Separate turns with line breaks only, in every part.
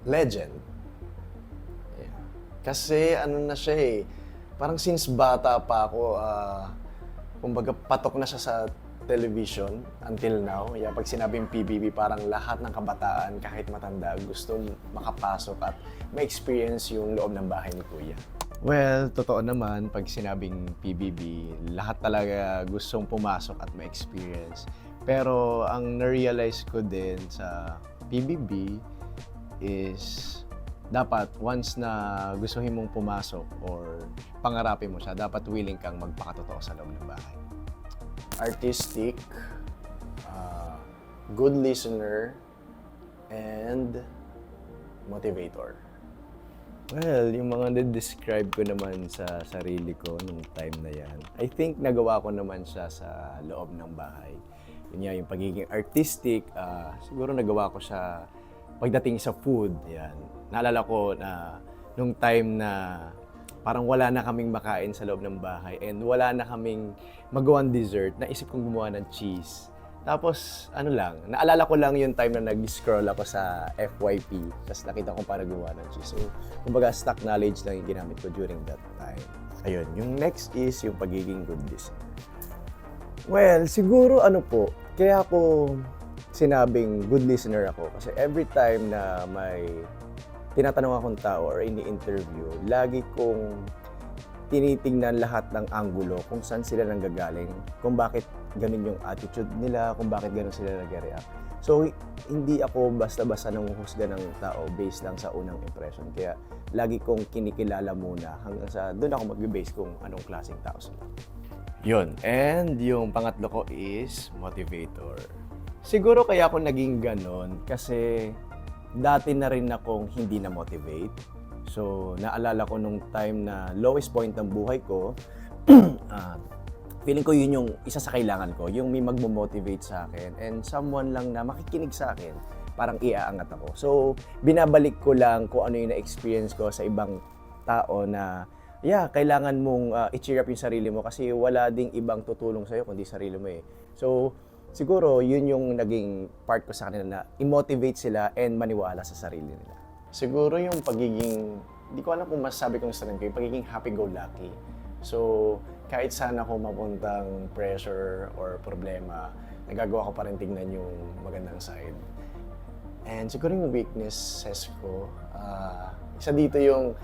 legend. Yeah. Kasi ano na siya eh, parang since bata pa ako, kumbaga patok na siya sa television until now. Yeah, pag sinabing PBB, parang lahat ng kabataan, kahit matanda, gusto makapasok at ma-experience yung loob ng bahay ni Kuya. Well, totoo naman, pag sinabing PBB, lahat talaga gustong pumasok at ma-experience. Pero ang na-realize ko din sa PBB is dapat once na gustuhin mong pumasok or pangarapin mo siya, dapat willing kang magpakatotoo sa loob ng bahay. Artistic, good listener, and motivator. Well, yung mga na-describe ko naman sa sarili ko nung time na yan, I think nagawa ko naman siya sa loob ng bahay. Yun nga, yung pagiging artistic, siguro nagawa ko siya pagdating sa food. Yan. Naalala ko na nung time na parang wala na kaming makain sa loob ng bahay and wala na kaming magawang dessert, naisip kong gumawa ng cheese. Tapos, naalala ko lang yung time na nag-scroll ako sa FYP, tapos nakita ko para gumawa ng cheese. So, kumbaga, stock knowledge lang yung ginamit ko during that time. Ayun, yung next is yung pagiging good listener. Well, siguro kaya ako sinabing good listener ako kasi every time na may tinatanong akong tao or ini-interview, lagi kong tinitingnan lahat ng anggulo kung saan sila nanggagaling, kung bakit ganun yung attitude nila, kung bakit ganun sila nag-react. So, hindi ako basta-basta nanguhusga ng tao based lang sa unang impression. Kaya, lagi kong kinikilala muna hanggang sa doon ako mag-base kung anong klaseng tao sila. Yun. And yung pangatlo ko is motivator. Siguro kaya ako naging ganun kasi dati na rin akong hindi na-motivate. So, naalala ko nung time na lowest point ng buhay ko, feeling ko yun yung isa sa kailangan ko, yung may magmo-motivate sa akin and someone lang na makikinig sa akin, parang iaangat ako. So, binabalik ko lang kung ano yung na-experience ko sa ibang tao na, kailangan mong i-cheer up yung sarili mo kasi wala ding ibang tutulong sa'yo kundi sarili mo eh. So, siguro yun yung naging part ko sa kanila na i-motivate sila and maniwala sa sarili nila. Siguro yung pagiging, hindi ko alam kung masasabi kong strength ko, yung pagiging happy-go-lucky. So, kahit saan ako mapuntang pressure or problema, nagagawa ko pa rin tingnan yung magandang side. And siguro yung weaknesses ko, isa dito yung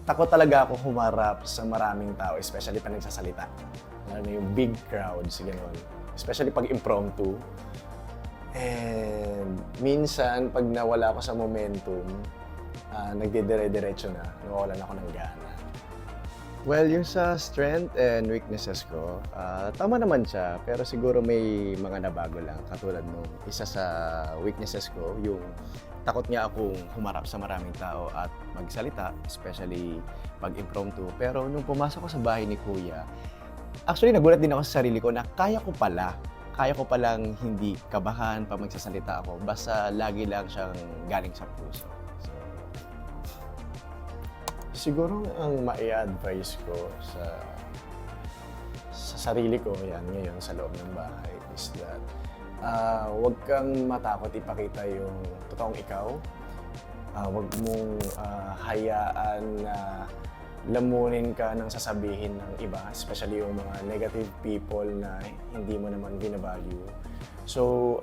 takot talaga ako humarap sa maraming tao, especially pag nagsasalita. Lalo na yung big crowds, gano'n. Especially pag impromptu. And minsan, pag nawala ako sa momentum, nagdidire-diretso na, nawawalan ako ng gana. Well, yung sa strength and weaknesses ko, tama naman siya, pero siguro may mga nabago lang. Katulad nung isa sa weaknesses ko, yung takot nga akong humarap sa maraming tao at magsalita, especially pag impromptu. Pero nung pumasok ko sa bahay ni Kuya, actually nagulat din ako sa sarili ko na kaya ko palang hindi kabahan pag magsasalita ako, basta lagi lang siyang galing sa puso. So, siguro ang mai-advise ko sa sarili ko, yan ngayon sa loob ng bahay, is that huwag kang matakot ipakita yung totoong ikaw. Huwag mong hayaan na lamunin ka ng sasabihin ng iba, especially yung mga negative people na hindi mo naman binavalue. So,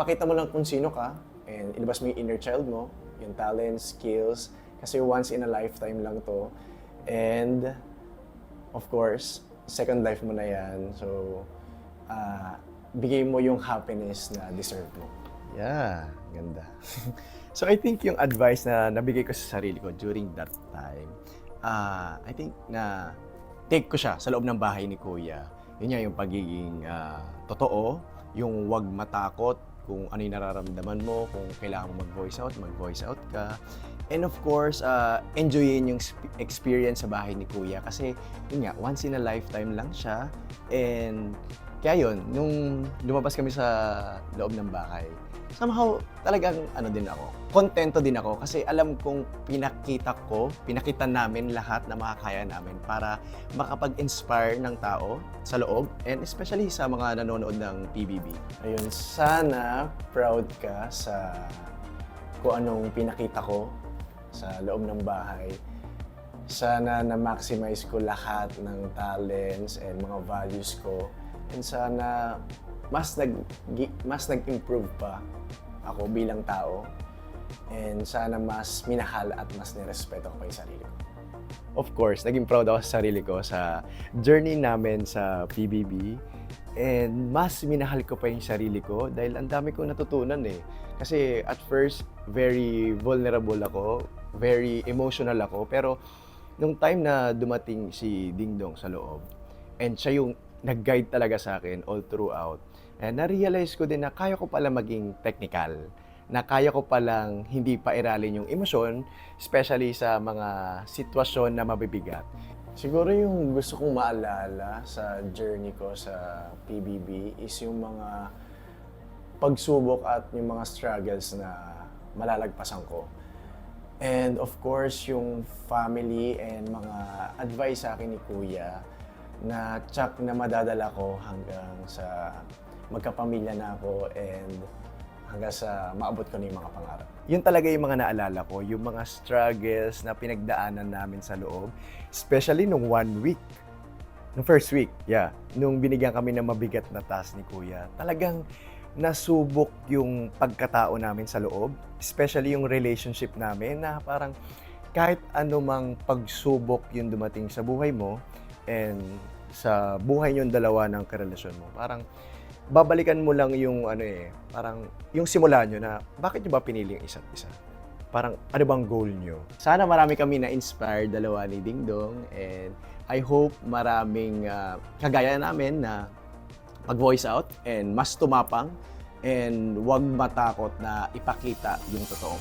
pakita mo lang kung sino ka and ilabas mo yung inner child mo, yung talents, skills, kasi once in a lifetime lang to. And, of course, second life mo na yan. So, bigay mo yung happiness na deserve mo. Yeah, ganda. So, I think yung advice na nabigay ko sa sarili ko during that time, I think na take ko siya sa loob ng bahay ni Kuya. Yun nga yung pagiging totoo, yung wag matakot kung ano yung nararamdaman mo, kung kailangan mo mag-voice out ka. And of course, enjoyin yung experience sa bahay ni Kuya kasi yun nga, once in a lifetime lang siya. And kaya yun, nung lumabas kami sa loob ng bahay, somehow talagang kontento din ako kasi alam kong pinakita namin lahat na makakaya namin para makapag-inspire ng tao sa loob and especially sa mga nanonood ng PBB. Ayun, sana proud ka sa kung anong pinakita ko sa loob ng bahay. Sana na-maximize ko lahat ng talents and mga values ko. And sana mas nag-improve pa ako bilang tao. And sana mas minahal at mas nirespeto ko pa yung sarili ko. Of course, naging proud ako sa sarili ko sa journey namin sa PBB. And mas minahal ko pa yung sarili ko dahil ang dami kong natutunan eh. Kasi at first, very vulnerable ako, very emotional ako. Pero nung time na dumating si Ding Dong sa loob, and siya yung nag-guide talaga sa akin all throughout, and na-realize ko din na kaya ko pala maging technical, na kaya ko palang hindi pa iralin yung emosyon, especially sa mga sitwasyon na mabibigat. Siguro yung gusto kong maalala sa journey ko sa PBB is yung mga pagsubok at yung mga struggles na malalagpasan ko. And of course, yung family and mga advice sa akin ni Kuya na tsak na madadala ko hanggang sa magkapamilya na ako and hanggang sa maabot ko na yung mga pangarap. Yun talaga yung mga naalala ko, yung mga struggles na pinagdaanan namin sa loob, especially nung 1 week. Nung first week, nung binigyan kami ng mabigat na task ni Kuya, talagang nasubok yung pagkatao namin sa loob, especially yung relationship namin na parang kahit anumang pagsubok yung dumating sa buhay mo and sa buhay yung dalawa ng karelasyon mo, parang babalikan mo lang yung parang yung simula nyo na bakit nyo ba pinili yung isa't isa? Parang ano bang goal nyo? Sana marami kami na-inspire dalawa ni Ding Dong and I hope maraming kagaya namin na mag-voice out and mas tumapang and wag matakot na ipakita yung totoo.